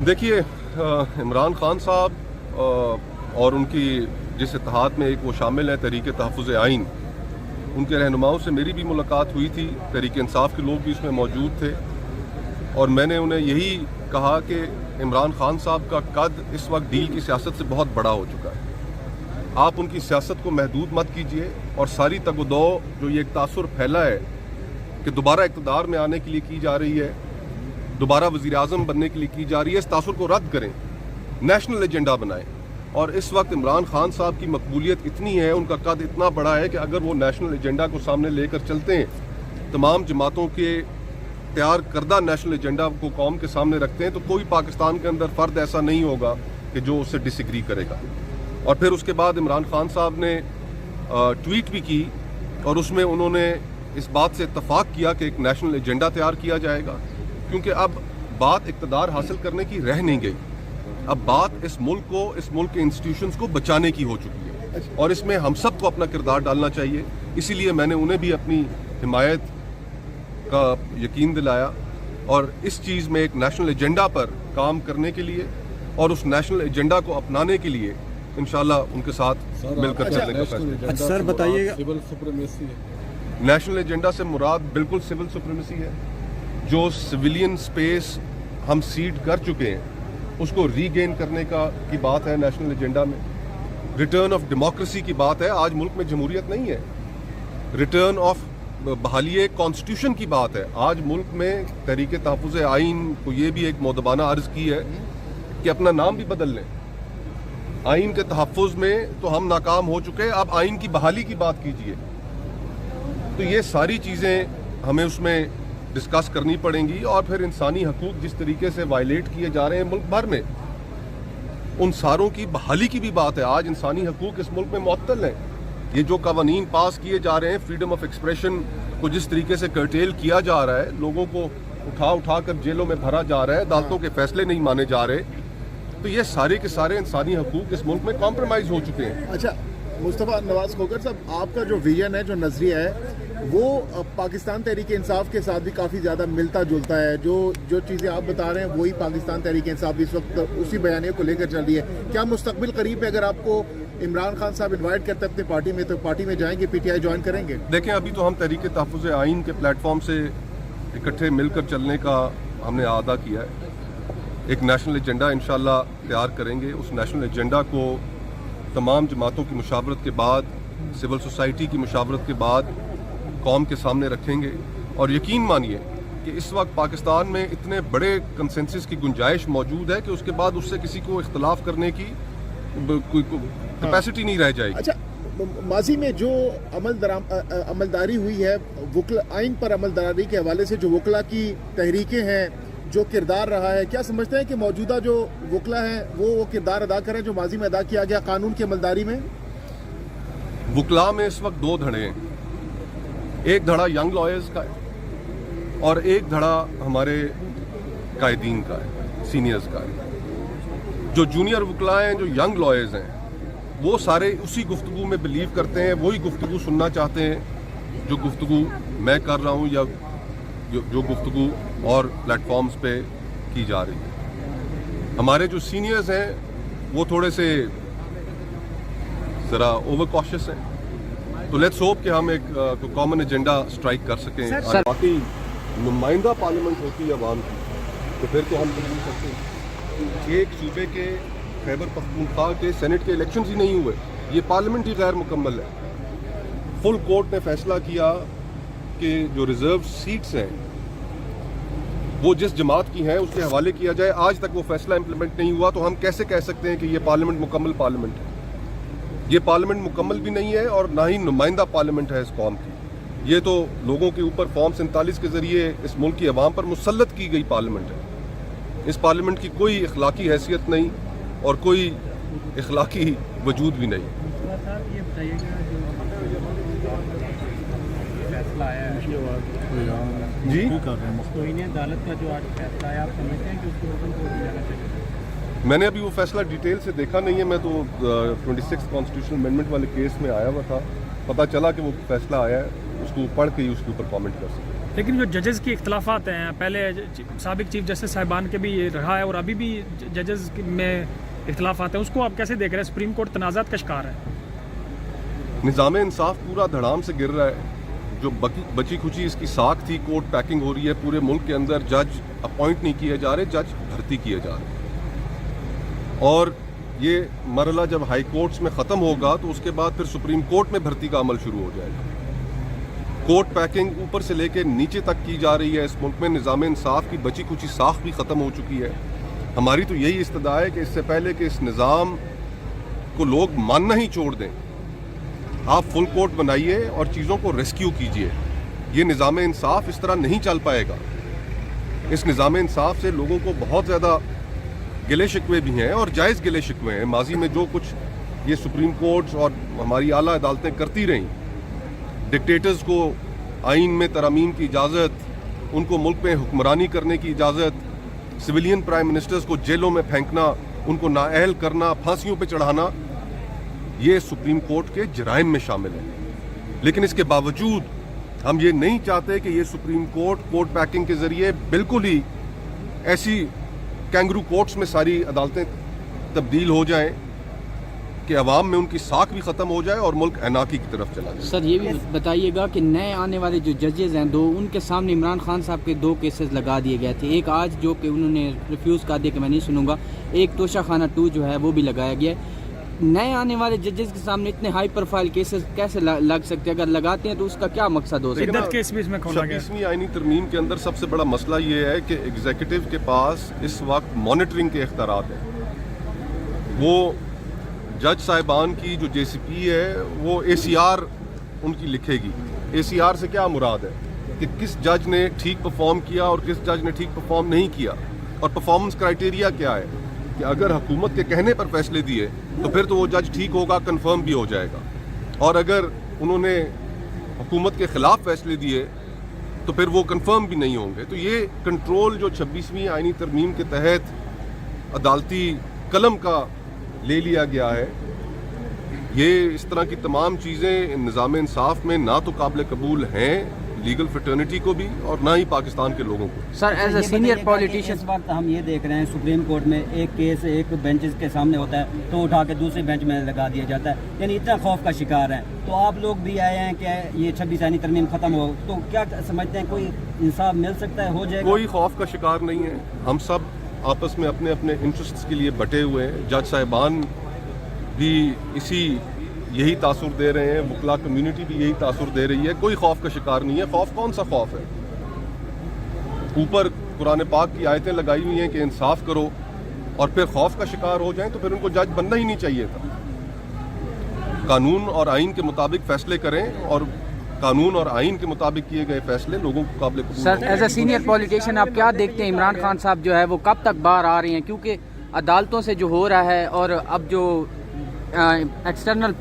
देखिए, इमरान खान साहब और उनकी जिस इत्तेहाद में एक वो शामिल है तहरीक तहफ़्फ़ुज़ आइन, उनके रहनुमाओं से मेरी भी मुलाकात हुई थी। तहरीक इंसाफ के लोग भी इसमें मौजूद थे और मैंने उन्हें यही कहा कि इमरान खान साहब का कद इस वक्त डील की सियासत से बहुत बड़ा हो चुका है। आप उनकी सियासत को महदूद मत कीजिए और सारी तगदो जो ये एक तासुर फैला है कि दोबारा इक़्तिदार में आने के लिए की जा रही है, दोबारा वज़ीर-ए-आज़म बनने के लिए की जा रही है, इस तासुर को रद्द करें, नेशनल एजेंडा बनाएं। और इस वक्त इमरान खान साहब की मकबूलियत इतनी है, उनका कद इतना बड़ा है कि अगर वो नेशनल एजेंडा को सामने लेकर चलते हैं, तमाम जमातों के तैयार करदा नेशनल एजेंडा को कौम के सामने रखते हैं, तो कोई पाकिस्तान के अंदर फ़र्द ऐसा नहीं होगा कि जो उससे डिसएग्री करेगा। और फिर उसके बाद इमरान खान साहब ने ट्वीट भी की और उसमें उन्होंने इस बात से इत्तफाक किया कि एक नेशनल एजेंडा तैयार किया जाएगा, क्योंकि अब बात इक़्तिदार हासिल करने की रह नहीं गई। अब बात इस मुल्क के इंस्टीट्यूशंस को बचाने की हो चुकी है और इसमें हम सब को अपना किरदार डालना चाहिए। इसीलिए मैंने उन्हें भी अपनी हिमायत का यकीन दिलाया और इस चीज़ में एक नेशनल एजेंडा पर काम करने के लिए और उस नेशनल एजेंडा को अपनाने के लिए इंशाल्लाह उनके साथ मिलकर चलने का फैसला। सर बताइएगा, सिविल सुप्रीमेसी है। नेशनल एजेंडा से मुराद बिल्कुल सिविल सुप्रीमेसी है। जो सिविलियन स्पेस हम सीड कर चुके हैं उसको रीगेन करने की बात है नेशनल एजेंडा में। रिटर्न ऑफ डेमोक्रेसी की बात है। आज मुल्क में जमहूरियत नहीं है। रिटर्न ऑफ बहाली कॉन्स्टिट्यूशन की बात है। आज मुल्क में तहरीक तहफ़्फ़ुज़ आइन को ये भी एक मोदबाना अर्ज़ की है कि अपना नाम भी बदल लें। आइन के तहफ़्फ़ुज़ में तो हम नाकाम हो चुके हैं, अब आइन की बहाली की बात कीजिए। तो ये सारी चीज़ें हमें उसमें डिस्कस करनी पड़ेंगी और फिर इंसानी हकूक़ जिस तरीके से वायलेट किए जा रहे हैं मुल्क भर में, उन सारों की बहाली की भी बात है। आज इंसानी हकूक़ इस मुल्क में मुअत्तल हैं। ये जो कवानीन पास किए जा रहे हैं, फ्रीडम ऑफ एक्सप्रेशन को जिस तरीके से कर्टेल किया जा रहा है, लोगों को उठा कर जेलों में भरा जा रहा है, अदालतों के फैसले नहीं माने जा रहे, तो ये सारे के सारे इंसानी हकूक़ इस मुल्क में कॉम्प्रोमाइज़ हो चुके हैं। अच्छा मुस्तफ़ा नवाज़ खोखर साहब, आपका जो विजन है, जो नज़रिया है, वो पाकिस्तान तहरीक इंसाफ के साथ भी काफ़ी ज़्यादा मिलता जुलता है। जो चीज़ें आप बता रहे हैं वही पाकिस्तान तहरीक इंसाफ इस वक्त उसी बयानिया को लेकर चल रही है। क्या मुस्तकबिल करीब है, अगर आपको इमरान खान साहब इन्वाइट करते अपनी पार्टी में, तो पार्टी में जाएंगे, पीटीआई ज्वाइन करेंगे? देखें, अभी तो हम तहरीक तहफ़्फ़ुज़ आइन के प्लेटफॉर्म से इकट्ठे मिलकर चलने का हमने आदा किया है। एक नेशनल एजेंडा इंशाल्लाह तैयार करेंगे। उस नेशनल एजेंडा को तमाम जमातों की मुशावरत के बाद, सिविल सोसाइटी की मुशावरत के बाद कौम के सामने रखेंगे। और यकीन मानिए कि इस वक्त पाकिस्तान में इतने बड़े कंसेंसस की गुंजाइश मौजूद है कि उसके बाद उससे किसी को इख्तलाफ करने की कोई कैपेसिटी नहीं रह जाएगी। अच्छा, माजी में जो अमलदारी हुई है वकला आइन पर अमलदारी के हवाले से, जो वकला की तहरीकें हैं, जो किरदार रहा है, क्या समझते हैं कि मौजूदा जो वकला हैं वो किरदार अदा करें जो माजी में अदा किया गया कानून की अमलदारी में? वकला में इस वक्त दो धड़े हैं। एक धड़ा यंग लॉयर्स का है और एक धड़ा हमारे कायदीन का है, सीनियर्स का है। जो जूनियर वकला हैं, जो यंग लॉयर्स हैं, वो सारे उसी गुफ्तगू में बिलीव करते हैं, वही गुफ्तगू सुनना चाहते हैं जो गुफ्तगू मैं कर रहा हूँ या जो गुफ्तगू और प्लेटफॉर्म्स पे की जा रही है। हमारे जो सीनियर्स हैं वो थोड़े से ज़रा ओवर कॉशियस हैं। तो लेट्स होप कि हम एक कॉमन एजेंडा स्ट्राइक कर सकें। बाकी नुमाइंदा पार्लियामेंट होती है अवाम की, तो फिर तो हम नहीं सकते। एक सूबे के खैबर पख्तूनख्वा के सेनेट के इलेक्शंस ही नहीं हुए, ये पार्लियामेंट ही गैर मुकम्मल है। फुल कोर्ट ने फैसला किया कि जो रिजर्व सीट्स हैं वो जिस जमात की हैं उसके हवाले किया जाए। आज तक वो फैसला इंप्लीमेंट नहीं हुआ, तो हम कैसे कह सकते हैं कि ये पार्लियामेंट मुकम्मल पार्लियामेंट है? ये पार्लियामेंट मुकम्मल भी नहीं है और ना ही नुमाइंदा पार्लियामेंट है इस कौम की। ये तो लोगों के ऊपर फॉर्म 47 के ज़रिए इस मुल्क की अवाम पर मुसल्लत की गई पार्लियामेंट है। इस पार्लियामेंट की कोई इखलाकी हैसियत नहीं और कोई इखलाकी वजूद भी नहीं। फैसला आया है जी, तौहीन अदालत का जो आज फैसला आया, आप समझते हैं कि उसको हुक्म को दिया जाना चाहिए? मैंने अभी वो फैसला डिटेल से देखा नहीं है। मैं तो 26 कॉन्स्टिट्यूशनल अमेंडमेंट वाले केस में आया हुआ था। पता चला कि वो फैसला आया है, उसको पढ़ के ही उसके ऊपर कमेंट कर सकते हैं। لیکن جو ججز کی اختلافات ہیں، پہلے سابق چیف جسٹس صاحبان کے بھی یہ رہا ہے اور ابھی بھی ججز میں اختلافات ہیں، اس کو آپ کیسے دیکھ رہے ہیں؟ سپریم کورٹ تنازعات کا شکار ہے، نظام انصاف پورا دھڑام سے گر رہا ہے. جو بچی کھچی اس کی ساکھ تھی، کورٹ پیکنگ ہو رہی ہے پورے ملک کے اندر، جج اپوائنٹ نہیں کیے جا رہے، جج بھرتی کیے جا رہے. اور یہ مرحلہ جب ہائی کورٹس میں ختم ہوگا تو اس کے بعد پھر سپریم کورٹ میں بھرتی کا عمل شروع ہو جائے گا. کورٹ پیکنگ اوپر سے لے کے نیچے تک کی جا رہی ہے اس ملک میں. نظام انصاف کی بچی کچی ساکھ بھی ختم ہو چکی ہے. ہماری تو یہی استدعا ہے کہ اس سے پہلے کہ اس نظام کو لوگ ماننا ہی چھوڑ دیں، آپ فل کورٹ بنائیے اور چیزوں کو ریسکیو کیجیے. یہ نظام انصاف اس طرح نہیں چل پائے گا. اس نظام انصاف سے لوگوں کو بہت زیادہ گلے شکوے بھی ہیں اور جائز گلے شکوے ہیں. ماضی میں جو کچھ یہ سپریم کورٹس اور ہماری اعلیٰ عدالتیں کرتی رہیں، ڈکٹیٹرز کو آئین میں ترامیم کی اجازت، ان کو ملک میں حکمرانی کرنے کی اجازت، سویلین پرائم منسٹرز کو جیلوں میں پھینکنا، ان کو نااہل کرنا، پھانسیوں پہ چڑھانا، یہ سپریم کورٹ کے جرائم میں شامل ہے. لیکن اس کے باوجود ہم یہ نہیں چاہتے کہ یہ سپریم کورٹ پیکنگ کے ذریعے بالکل ہی ایسی کینگرو کورٹس میں ساری عدالتیں تبدیل ہو جائیں کہ عوام میں ان کی ساکھ بھی ختم ہو جائے اور ملک انارکی کی طرف چلا جائے. سر یہ بھی بتائیے گا کہ نئے آنے والے جو ججز ہیں دو، ان کے سامنے عمران خان صاحب کے 2 کیسز لگا دیے گئے تھے. ایک آج جو کہ انہوں نے ریفیوز کر دیا کہ میں نہیں سنوں گا، ایک توشہ خانہ 2 جو ہے وہ بھی لگایا گیا ہے. نئے آنے والے ججز کے سامنے اتنے ہائی پروفائل کیسز کیسے لگ سکتے ہیں؟ اگر لگاتے ہیں تو اس کا کیا مقصد ہو سکتا ہے؟ شدت کیس بھی اس میں کھولا گیا. 26ویں آئینی ترمیم کے اندر سب سے بڑا مسئلہ یہ ہے کہ ایگزیکٹو کے پاس اس وقت مانیٹرنگ کے اختیارات ہیں. وہ جج صاحبان کی جو جے سی پی ہے وہ اے سی آر ان کی لکھے گی. اے سی آر سے کیا مراد ہے کہ کس جج نے ٹھیک پرفارم کیا اور کس جج نے ٹھیک پرفارم نہیں کیا، اور پرفارمنس کرائٹیریا کیا ہے کہ اگر حکومت کے کہنے پر فیصلے دیے تو پھر تو وہ جج ٹھیک ہوگا، کنفرم بھی ہو جائے گا، اور اگر انہوں نے حکومت کے خلاف فیصلے دیے تو پھر وہ کنفرم بھی نہیں ہوں گے. تو یہ کنٹرول جو 26ویں آئینی ترمیم کے تحت عدالتی قلم کا لے لیا گیا ہے، یہ اس طرح کی تمام چیزیں نظام انصاف میں نہ تو قابل قبول ہیں لیگل فریٹرنیٹی کو بھی اور نہ ہی پاکستان کے لوگوں کو. سر ایز اے سینئر پولیٹیشین اس وقت ہم یہ دیکھ رہے ہیں سپریم کورٹ میں ایک کیس ایک بینچز کے سامنے ہوتا ہے تو اٹھا کے دوسرے بینچ میں لگا دیا جاتا ہے، یعنی اتنا خوف کا شکار ہے. تو آپ لوگ بھی آئے ہیں کہ یہ 26 آئینی ترمیم ختم ہو، تو کیا سمجھتے ہیں کوئی انصاف مل سکتا ہے، ہو جائے گا؟ کوئی خوف کا شکار نہیں ہے. ہم سب آپس میں اپنے اپنے انٹرسٹس کے لیے بٹے ہوئے ہیں. جج صاحبان بھی یہی تاثر دے رہے ہیں، وکلا کمیونٹی بھی یہی تاثر دے رہی ہے. کوئی خوف کا شکار نہیں ہے. خوف کون سا خوف ہے؟ اوپر قرآن پاک کی آیتیں لگائی ہوئی ہیں کہ انصاف کرو، اور پھر خوف کا شکار ہو جائیں تو پھر ان کو جج بننا ہی نہیں چاہیے تھا. قانون اور آئین کے مطابق فیصلے کریں، اور قانون اور آئین کے مطابق کیے گئے فیصلے لوگوں کو قابل قبول سر ایز اے سینئر پولیٹیشین آپ کیا دیکھتے ہیں عمران خان صاحب جو ہے وہ کب تک باہر آ رہے ہیں؟ کیونکہ عدالتوں سے جو ہو رہا ہے اور اب جو ایکسٹرنل